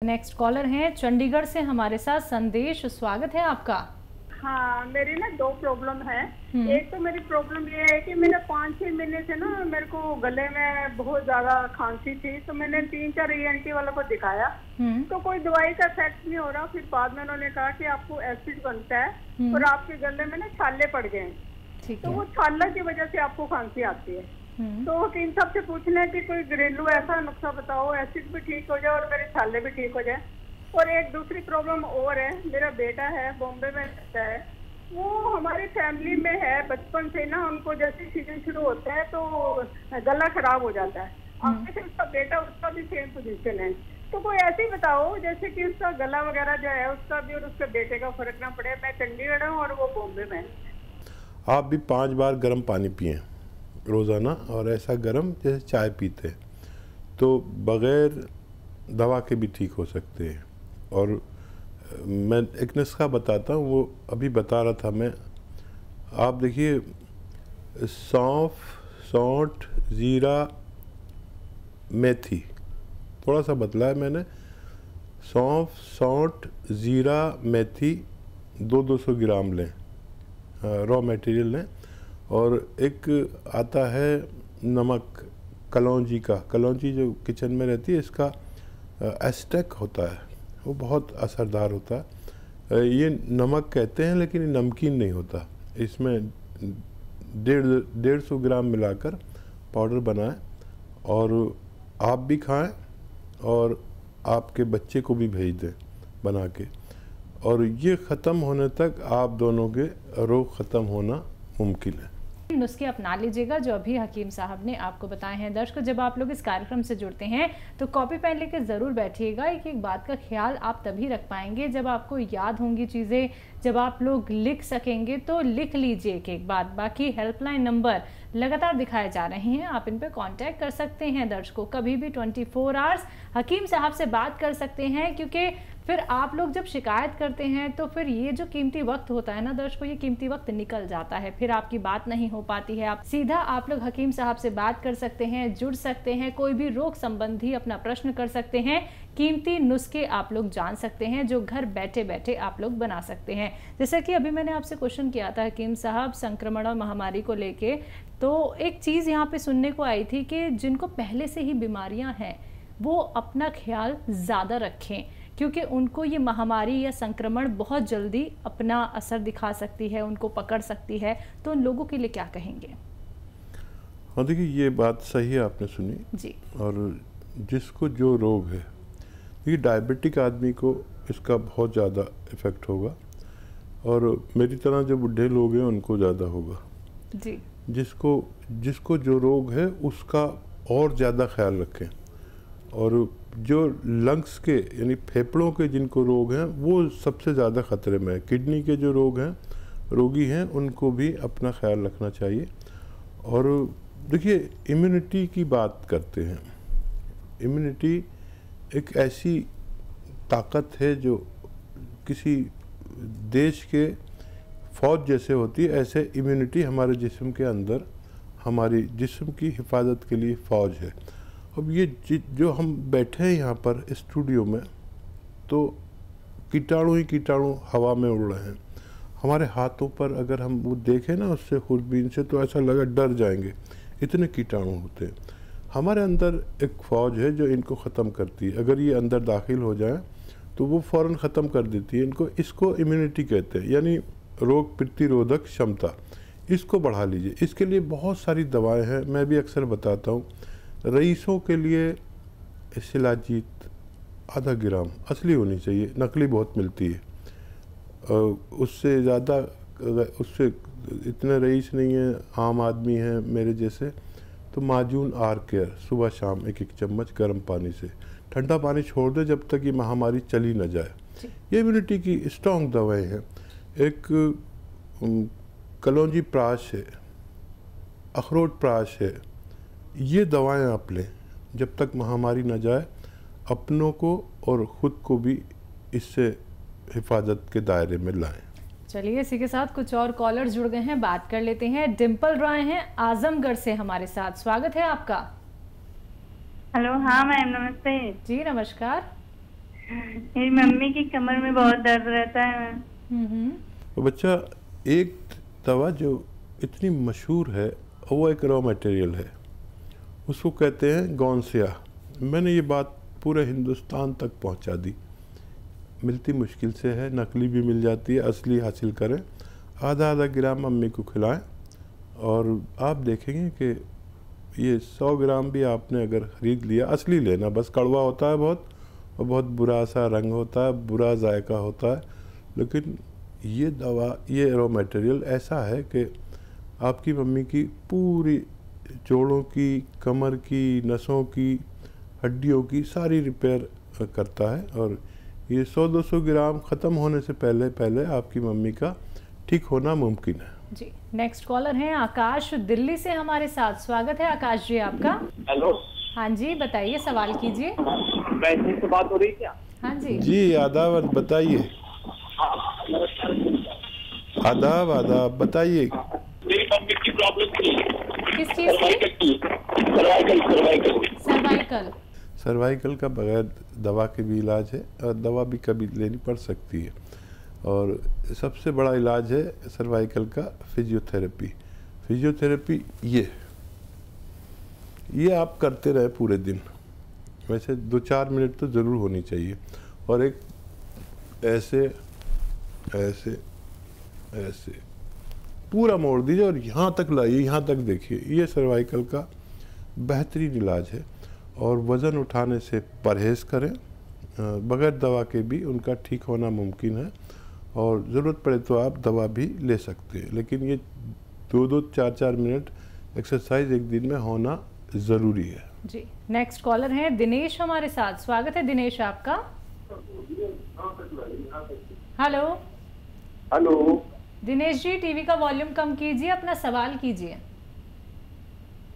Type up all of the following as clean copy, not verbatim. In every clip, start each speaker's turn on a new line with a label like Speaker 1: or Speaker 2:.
Speaker 1: Next collar हैं चंडीगढ़ से हमारे साथ संदेश, स्वागत है आपका।
Speaker 2: हाँ, मेरी ना दो प्रॉब्लम है। एक तो मेरी प्रॉब्लम ये है कि मेरे 5-6 महीने से ना मेरे को गले में बहुत ज्यादा खांसी थी, तो मैंने 3-4 ENT वालों को दिखाया तो कोई दवाई का इफेक्ट नहीं हो रहा। फिर बाद में उन्होंने कहा कि आपको एसिड बनता है और आपके गले में ना छाले पड़ गए, तो वो छाला की वजह से आपको खांसी आती है। तो इन सबसे पूछना है कि कोई घरेलू ऐसा नुस्खा बताओ, एसिड भी ठीक हो जाए और मेरे छाले भी ठीक हो जाए। और एक दूसरी प्रॉब्लम और है, मेरा बेटा है बॉम्बे में रहता है, वो हमारी फैमिली में है बचपन से ना, उनको जैसे सीजन शुरू होता है तो गला खराब हो जाता है। आगे से उसका बेटा, उसका भी सेम पोजीशन है, तो कोई ऐसे ही बताओ जैसे कि उसका गला वगैरह जो है उसका भी और उसके बेटे का फर्क ना पड़े। मैं चंडीगढ़ हूँ और वो बॉम्बे में।
Speaker 3: आप भी 5 बार गर्म पानी पिएं रोज़ाना, और ऐसा गर्म जैसे चाय पीते, तो बग़ैर दवा के भी ठीक हो सकते हैं। और मैं एक नुस्खा बताता हूँ, वो अभी बता रहा था मैं। आप देखिए, सौंफ, सौंठ, ज़ीरा, मेथी, थोड़ा सा बदला है मैंने। सौंफ, सौंठ, ज़ीरा, मेथी 200 ग्राम लें, रॉ मटेरियल लें। और एक आता है नमक कलौंजी का, कलौंजी जो किचन में रहती है, इसका एस्टेक होता है, वो बहुत असरदार होता है। ये नमक कहते हैं लेकिन ये नमकीन नहीं होता। इसमें 150 ग्राम मिलाकर पाउडर बनाएं और आप भी खाएं और आपके बच्चे को भी भेज दें बना के। और ये ख़त्म होने तक आप दोनों के रोग ख़त्म होना मुमकिन है।
Speaker 1: नुस्खे अपना लीजिएगा जो अभी हकीम साहब ने आपको बताए हैं। दर्शकों, जब आप लोग इस कार्यक्रम से जुड़ते हैं तो कॉपी पेन लेकर ज़रूर बैठिएगा। एक एक बात का ख्याल आप तभी रख पाएंगे जब आपको याद होंगी चीज़ें, जब आप लोग लिख सकेंगे। तो लिख लीजिए एक एक बात। बाकी हेल्पलाइन नंबर लगातार दिखाए जा रहे हैं, आप इन पर कांटेक्ट कर सकते हैं। दर्शकों, कभी भी 24 आवर्स हकीम साहब से बात कर सकते हैं, क्योंकि फिर आप लोग जब शिकायत करते हैं तो फिर ये जो कीमती वक्त होता है ना दर्शकों, ये कीमती वक्त निकल जाता है, फिर आपकी बात नहीं हो पाती है। आप सीधा आप लोग हकीम साहब से बात कर सकते हैं, जुड़ सकते हैं, कोई भी रोग संबंधी अपना प्रश्न कर सकते हैं, कीमती नुस्खे आप लोग जान सकते हैं जो घर बैठे बैठे आप लोग बना सकते हैं। जैसा कि अभी मैंने आपसे क्वेश्चन किया था हकीम साहब संक्रमण और महामारी को लेके, तो एक चीज़ यहाँ पे सुनने को आई थी कि जिनको पहले से ही बीमारियाँ हैं वो अपना ख्याल ज़्यादा रखें, क्योंकि उनको ये महामारी या संक्रमण बहुत जल्दी अपना असर दिखा सकती है, उनको पकड़ सकती है। तो उन लोगों के लिए क्या कहेंगे?
Speaker 3: हाँ, देखिए, ये बात सही है, आपने सुनी जी। और जिसको जो रोग है, देखिए डायबिटिक आदमी को इसका बहुत ज़्यादा इफ़ेक्ट होगा, और मेरी तरह जो बूढ़े लोग हैं उनको ज़्यादा होगा जी। जिसको जो रोग है उसका और ज़्यादा ख्याल रखें। और जो लंग्स के यानी फेफड़ों के जिनको रोग हैं वो सबसे ज़्यादा ख़तरे में है। किडनी के जो रोगी हैं उनको भी अपना ख्याल रखना चाहिए। और देखिए, इम्यूनिटी की बात करते हैं। इम्यूनिटी एक ऐसी ताकत है जो किसी देश के फ़ौज जैसे होती है, ऐसे इम्यूनिटी हमारे जिस्म के अंदर हमारी जिस्म की हिफाजत के लिए फ़ौज है। अब ये जो हम बैठे हैं यहाँ पर स्टूडियो में, तो कीटाणु ही कीटाणु हवा में उड़ रहे हैं। हमारे हाथों पर अगर हम वो देखें ना उससे खुरबीन से, तो ऐसा लगा डर जाएंगे, इतने कीटाणु होते हैं। हमारे अंदर एक फ़ौज है जो इनको ख़त्म करती है। अगर ये अंदर दाखिल हो जाए तो वो फ़ौरन ख़त्म कर देती है इसको इम्यूनिटी कहते हैं, यानी रोग प्रतिरोधक क्षमता। इसको बढ़ा लीजिए। इसके लिए बहुत सारी दवाएँ हैं, मैं भी अक्सर बताता हूँ। रईसों के लिए शिलाजीत आधा ग्राम असली होनी चाहिए, नकली बहुत मिलती है। उससे ज़्यादा, उससे इतने रईस नहीं है, आम आदमी हैं मेरे जैसे, तो माजून आर केयर सुबह शाम 1-1 चम्मच गर्म पानी से। ठंडा पानी छोड़ दे जब तक ये महामारी चली न जाए। ये इम्यूनिटी की स्ट्रॉन्ग दवाएं हैं। एक कलौंजी प्राश है, अखरोट प्राश है, ये दवाएं आप लें जब तक महामारी न जाए, अपनों को और ख़ुद को भी इससे हिफाजत के दायरे में लाएं।
Speaker 1: चलिए, इसी के साथ कुछ और कॉलर जुड़ गए हैं, बात कर लेते हैं। डिम्पल रॉय हैं आजमगढ़ से हमारे साथ, स्वागत है आपका।
Speaker 4: हेलो, हाँ मैम, नमस्ते
Speaker 1: जी। नमस्कार।
Speaker 4: मेरी मम्मी की कमर में बहुत दर्द रहता है।
Speaker 3: तो बच्चा, एक दवा जो इतनी मशहूर है वो एक रॉ मटेरियल है, उसको कहते हैं गौनसिया। मैंने ये बात पूरे हिंदुस्तान तक पहुंचा दी। मिलती मुश्किल से है, नकली भी मिल जाती है, असली हासिल करें। आधा आधा ग्राम मम्मी को खिलाएं और आप देखेंगे कि ये 100 ग्राम भी आपने अगर ख़रीद लिया, असली लेना, बस कड़वा होता है बहुत और बहुत बुरा सा रंग होता है, बुरा जायका होता है, लेकिन ये दवा, ये रॉ मटेरियल ऐसा है कि आपकी मम्मी की पूरी जोड़ों की, कमर की, नसों की, हड्डियों की सारी रिपेयर करता है। और ये 100-200 ग्राम ख़त्म होने से पहले पहले आपकी मम्मी का ठीक होना मुमकिन है।
Speaker 1: जी, नेक्स्ट कॉलर हैं आकाश, दिल्ली से हमारे साथ। स्वागत है आकाश जी आपका।
Speaker 5: हेलो।
Speaker 1: हाँ जी, बताइए, सवाल कीजिए।
Speaker 5: वैसे से बात हो रही है क्या?
Speaker 1: हाँ जी
Speaker 3: जी, आदाब, बताइए। आदाब आदाब, बताइए।
Speaker 5: मेरी मम्मी की प्रॉब्लम थी।
Speaker 1: किस चीज़ की? सर्वाइकल।
Speaker 3: सर्वाइकल का बगैर दवा के भी इलाज है और दवा भी कभी लेनी पड़ सकती है। और सबसे बड़ा इलाज है सर्वाइकल का फिजियोथेरेपी। फिजियोथेरेपी ये आप करते रहे पूरे दिन, वैसे 2-4 मिनट तो ज़रूर होनी चाहिए। और एक ऐसे ऐसे ऐसे पूरा मोड़ दीजिए और यहाँ तक लाइए, यहाँ तक देखिए। ये सर्वाइकल का बेहतरीन इलाज है। और वज़न उठाने से परहेज़ करें, बगैर दवा के भी उनका ठीक होना मुमकिन है। और ज़रूरत पड़े तो आप दवा भी ले सकते हैं, लेकिन ये 2-2, 4-4 मिनट एक्सरसाइज एक दिन में होना ज़रूरी है।
Speaker 1: जी, नेक्स्ट कॉलर हैं दिनेश हमारे साथ। स्वागत है दिनेश आपका। Hello.
Speaker 5: Hello
Speaker 2: Dinesh ji, TV का वॉल्यूम कम कीजिए, अपना सवाल कीजिए।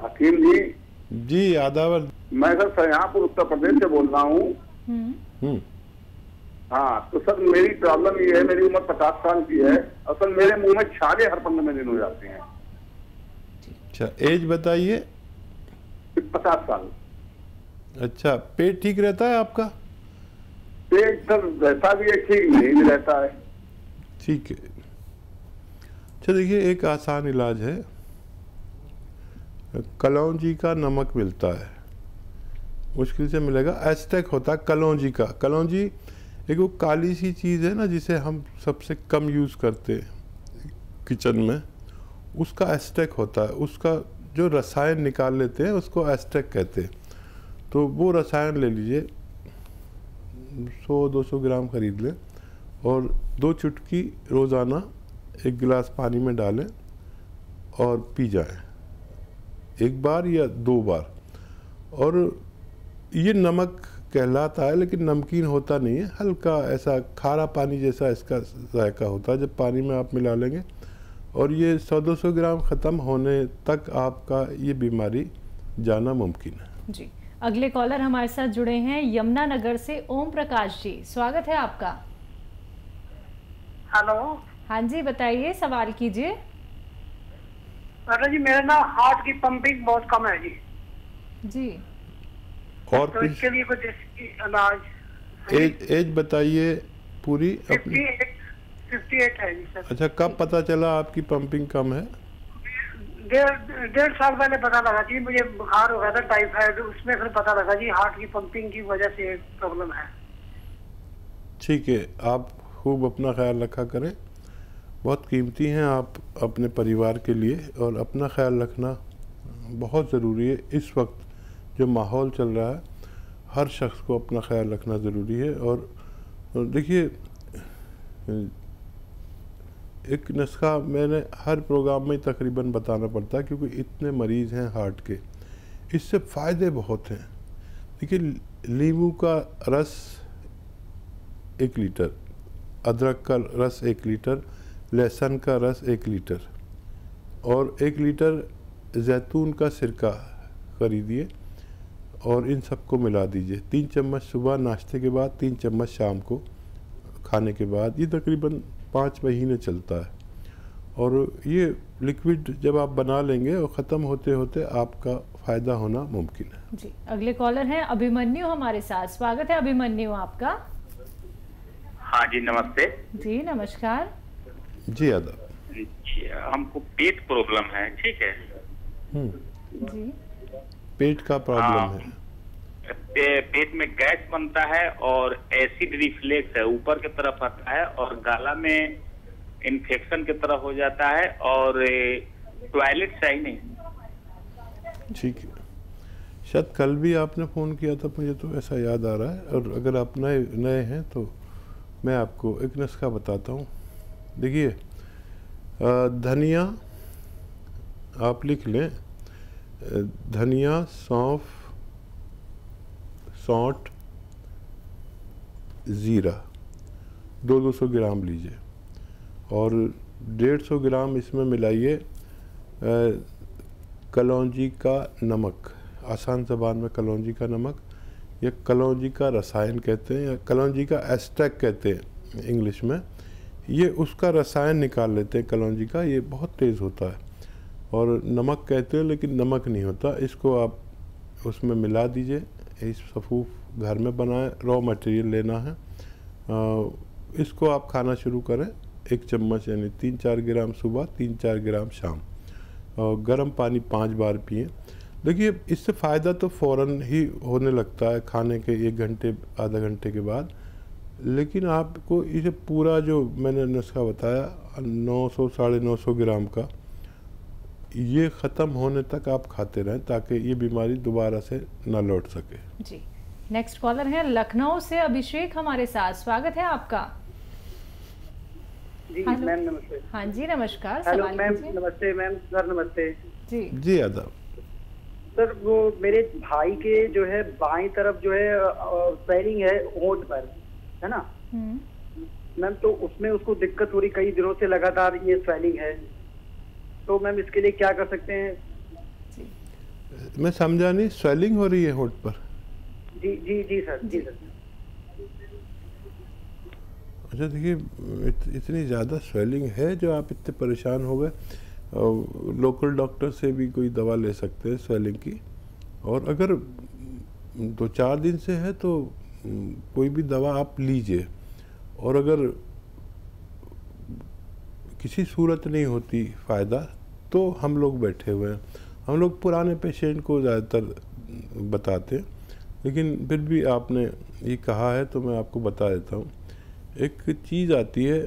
Speaker 5: हकीम जी।
Speaker 3: जी, आदावर।
Speaker 5: मैं सर शाहजहाँपुर उत्तर प्रदेश से बोल रहा हूँ। हाँ, तो सर मेरी प्रॉब्लम ये है, मेरी उम्र 50 साल की है। असल मेरे मुंह में छाले हर 15 दिन हो जाते हैं।
Speaker 3: अच्छा, एज बताइए।
Speaker 5: 50 साल।
Speaker 3: अच्छा, पेट ठीक रहता है आपका?
Speaker 5: पेट सर रहता भी है, ठीक नहीं भी रहता है।
Speaker 3: ठीक है। अच्छा देखिए, एक आसान इलाज है, कलौंजी का नमक मिलता है, मुश्किल से मिलेगा। एस्टेक होता है कलौंजी का। कलौंजी एक वो काली सी चीज़ है ना, जिसे हम सबसे कम यूज़ करते हैं किचन में, उसका एस्टेक होता है। उसका जो रसायन निकाल लेते हैं उसको एस्टेक कहते हैं। तो वो रसायन ले लीजिए, 100-200 ग्राम खरीद लें और 2 चुटकी रोज़ाना 1 गिलास पानी में डालें और पी जाएं, 1 बार या 2 बार। और ये नमक कहलाता है, लेकिन नमकीन होता नहीं है, हल्का ऐसा खारा पानी जैसा इसका जायका होता है जब पानी में आप मिला लेंगे। और ये 100-200 ग्राम ख़त्म होने तक आपका ये बीमारी जाना मुमकिन है।
Speaker 1: जी, अगले कॉलर हमारे साथ जुड़े हैं यमुना नगर से ओम प्रकाश जी। स्वागत है आपका।
Speaker 2: हेलो।
Speaker 1: हाँ जी, बताइए, सवाल कीजिए।
Speaker 2: अरे जी, मेरा ना हार्ट की पंपिंग बहुत कम है जी।
Speaker 1: जी,
Speaker 3: और
Speaker 2: तो इसके लिए कुछ इलाज।
Speaker 3: एज बताइए पूरी अपनी।
Speaker 2: 58 है जी सर।
Speaker 3: अच्छा, कब पता चला आपकी पंपिंग कम है?
Speaker 2: 1.5 साल पहले पता लगा जी, मुझे बुखार हो गया था टाइफाइड, उसमें फिर पता लगा जी हार्ट की पंपिंग की वजह से प्रॉब्लम है।
Speaker 3: ठीक है, आप खूब अपना ख्याल रखा करें, बहुत कीमती हैं आप अपने परिवार के लिए, और अपना ख्याल रखना बहुत ज़रूरी है। इस वक्त जो माहौल चल रहा है, हर शख्स को अपना ख्याल रखना ज़रूरी है। और देखिए, एक नुस्खा मैंने हर प्रोग्राम में तकरीबन बताना पड़ता है, क्योंकि इतने मरीज़ हैं हार्ट के, इससे फ़ायदे बहुत हैं। देखिए, नींबू का रस 1 लीटर, अदरक का रस 1 लीटर, लहसुन का रस 1 लीटर और 1 लीटर जैतून का सिरका खरीदिए और इन सबको मिला दीजिए। 3 चम्मच सुबह नाश्ते के बाद, 3 चम्मच शाम को खाने के बाद। ये तकरीबन 5 महीने चलता है। और ये लिक्विड जब आप बना लेंगे और ख़त्म होते होते आपका फ़ायदा होना मुमकिन है।
Speaker 1: जी, अगले कॉलर हैं अभिमन्यु हमारे साथ। स्वागत है अभिमन्यु आपका।
Speaker 6: हाँ जी नमस्ते।
Speaker 1: जी नमस्कार।
Speaker 3: जी आदाब।
Speaker 6: हमको पेट प्रॉब्लम है, ठीक है।
Speaker 1: जी
Speaker 3: पेट का प्रॉब्लम है।
Speaker 6: पेट में गैस बनता है और एसिड रिफ्लेक्स है, ऊपर की तरफ आता है और गला में इन्फेक्शन की तरह हो जाता है और टॉयलेट सही नहीं।
Speaker 3: ठीक है, शायद कल भी आपने फ़ोन किया था, मुझे तो ऐसा याद आ रहा है। और अगर आप नए हैं तो मैं आपको एक नुस्खा बताता हूँ। देखिए, धनिया आप लिख लें, धनिया, सौंफ, सौंठ, ज़ीरा 200 ग्राम लीजिए और 150 ग्राम इसमें मिलाइए कलौंजी का नमक। आसान ज़बान में कलौंजी का नमक या कलौंजी का रसायन कहते हैं या कलौंजी का एस्ट्रैक्ट कहते हैं इंग्लिश में। ये उसका रसायन निकाल लेते हैं कलौंजी का, ये बहुत तेज़ होता है और नमक कहते हैं लेकिन नमक नहीं होता। इसको आप उसमें मिला दीजिए। इस सफ़ूफ घर में बनाएं, रॉ मटेरियल लेना है। इसको आप खाना शुरू करें, 1 चम्मच यानी 3-4 ग्राम सुबह, 3-4 ग्राम शाम, और गर्म पानी 5 बार पिएं। देखिए, इससे फ़ायदा तो फ़ौरन ही होने लगता है खाने के 1 घंटे आधा घंटे के बाद, लेकिन आपको इसे पूरा जो मैंने नुस्खा बताया 900 950 ग्राम का, ये ख़त्म होने तक आप खाते रहें ताकि ये बीमारी दोबारा से ना लौट सके।
Speaker 1: जी, नेक्स्ट कॉलर है लखनऊ से अभिषेक हमारे साथ, स्वागत है आपका।
Speaker 7: जी मैम नमस्ते।
Speaker 1: हाँ जी नमस्कार।
Speaker 7: हेलो मैम, नमस्ते मैम, सर नमस्ते।
Speaker 3: जी आदाब।
Speaker 7: सर वो मेरे भाई के जो है बाईं तरफ जो है स्वेलिंग है होंठ पर, है ना मैम, तो उसमें उसको दिक्कत हो रही कई दिनों से, लगातार ये स्वेलिंग है, तो मैम इसके लिए क्या कर सकते हैं?
Speaker 3: मैं समझा नहीं, स्वेलिंग हो रही है होंठ पर?
Speaker 7: जी जी जी सर, जी सर।
Speaker 3: अच्छा देखिए, इतनी ज़्यादा स्वेलिंग है जो आप इतने परेशान हो गए, लोकल डॉक्टर से भी कोई दवा ले सकते हैं स्वेलिंग की। और अगर 2-4 दिन से है तो कोई भी दवा आप लीजिए। और अगर किसी सूरत नहीं होती फ़ायदा तो हम लोग बैठे हुए हैं। हम लोग पुराने पेशेंट को ज़्यादातर बताते हैं, लेकिन फिर भी आपने ये कहा है तो मैं आपको बता देता हूँ। एक चीज़ आती है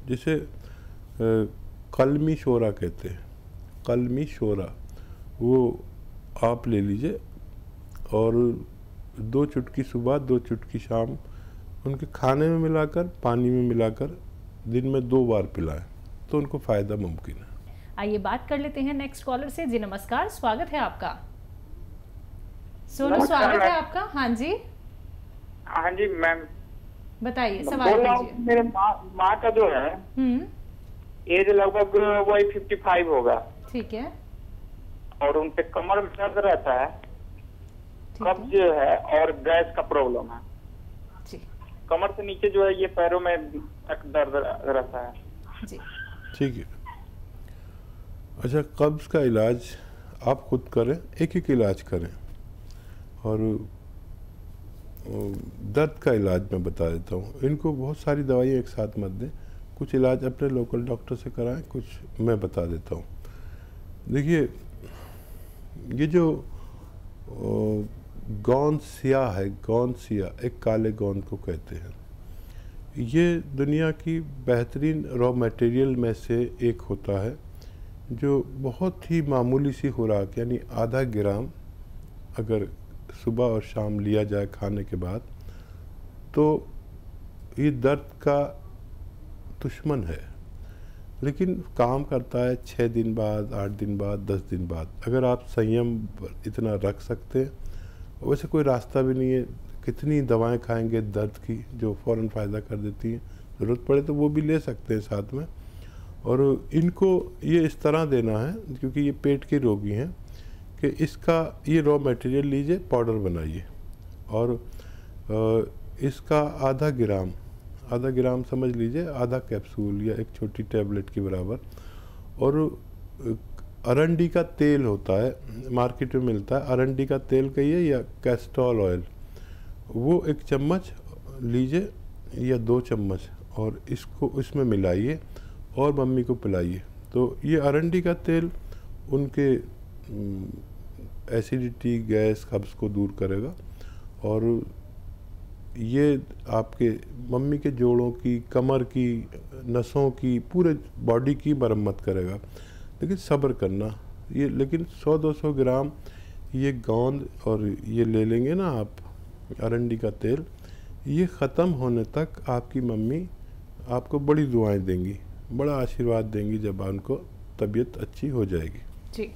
Speaker 3: जिसे कलमी शोरा कहते हैं, कलमी शोरा, वो आप ले लीजिए और 2 चुटकी सुबह 2 चुटकी शाम उनके खाने में मिलाकर, पानी में मिलाकर दिन में 2 बार पिलाएं तो उनको फ़ायदा मुमकिन है।
Speaker 1: आइए बात कर लेते हैं नेक्स्ट कॉलर से। जी नमस्कार, स्वागत है आपका। सोनू, स्वागत है आपका। हाँ जी।
Speaker 6: हाँ जी मैम,
Speaker 1: बताइए, सवाल कीजिए।
Speaker 6: मेरे माँ का जो है एज लगभग वही 55 होगा।
Speaker 1: ठीक है।
Speaker 6: और उनके कमर में दर्द रहता है, कब्ज है और गैस का प्रॉब्लम है। कमर से नीचे जो है ये पैरों में तक दर्द रहता है।
Speaker 1: जी
Speaker 3: ठीक है। अच्छा, कब्ज का इलाज आप खुद करें, एक इलाज करें। और दर्द का इलाज मैं बता देता हूँ। इनको बहुत सारी दवाइयाँ एक साथ मत दें, कुछ इलाज अपने लोकल डॉक्टर से कराएं, कुछ मैं बता देता हूँ। देखिए, ये जो गोंद सिया है, गोंद सिया, एक काले गोंद को कहते हैं, ये दुनिया की बेहतरीन रॉ मटेरियल में से एक होता है जो बहुत ही मामूली सी खुराक यानी आधा ग्राम अगर सुबह और शाम लिया जाए खाने के बाद तो ये दर्द का दुश्मन है, लेकिन काम करता है 6 दिन बाद, 8 दिन बाद, 10 दिन बाद। अगर आप संयम इतना रख सकते हैं, वैसे कोई रास्ता भी नहीं है। कितनी दवाएं खाएंगे दर्द की जो फ़ौरन फ़ायदा कर देती हैं, ज़रूरत पड़े तो वो भी ले सकते हैं साथ में। और इनको ये इस तरह देना है, क्योंकि ये पेट के रोगी हैं, कि इसका ये रॉ मटेरियल लीजिए, पाउडर बनाइए और इसका आधा ग्राम समझ लीजिए, आधा कैप्सूल या एक छोटी टैबलेट के बराबर। और अरंडी का तेल होता है, मार्केट में मिलता है, अरंडी का तेल कहिए या कैस्ट्रॉल ऑयल, वो 1 चम्मच लीजिए या 2 चम्मच और इसको इसमें मिलाइए और मम्मी को पिलाइए। तो ये अरंडी का तेल उनके एसिडिटी, गैस, कब्ज़ को दूर करेगा और ये आपके मम्मी के जोड़ों की, कमर की, नसों की, पूरे बॉडी की मरम्मत करेगा। लेकिन सब्र करना, ये लेकिन 100-200 ग्राम ये गोंद और ये ले लेंगे ना आप, अरंडी का तेल, ये ख़त्म होने तक आपकी मम्मी आपको बड़ी दुआएं देंगी, बड़ा आशीर्वाद देंगी जब उनको तबीयत अच्छी हो जाएगी।
Speaker 1: जी।